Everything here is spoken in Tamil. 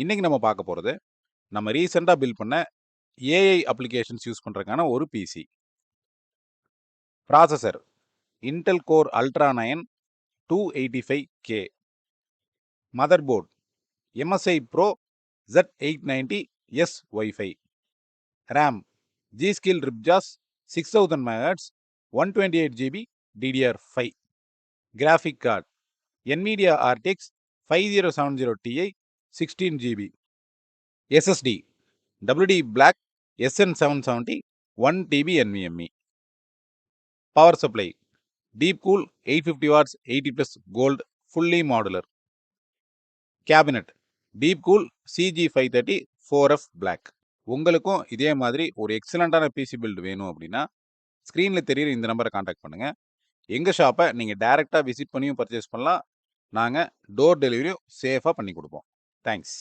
இன்னைக்கு நம்ம பார்க்க போறது, நம்ம ரீசெண்டா பில்ட் பண்ண ஏஐ அப்ளிகேஷன்ஸ் யூஸ் பண்றதுக்கான ஒரு PC. Processor Intel Core Ultra 9 285K. Motherboard MSI Pro Z890S Wi-Fi. RAM G-Skill Ripjaws 6000 MHz 128GB DDR5. Graphic card NVIDIA RTX 5070 Ti 16GB. SSD WD Black SN770 1 TB NVMe. Power supply Deepcool 850 watts 80 plus gold fully modular. Cabinet Deepcool CG530 4F black. உங்களுக்கும் இதே மாதிரி ஒரு எக்ஸலண்டான பிசி பில்ட் வேணும் அப்படின்னா ஸ்க்ரீன்ல தெரியுற இந்த நம்பரை காண்டாக்ட் பண்ணுங்க. எங்க ஷாப்பை நீங்க டைரக்டா விசிட் பண்ணியும் பர்ச்சேஸ் பண்ணலாம். நாங்க டோர் டெலிவரியும் சேஃபா பண்ணி கொடுப்போம். தேங்க்ஸ்.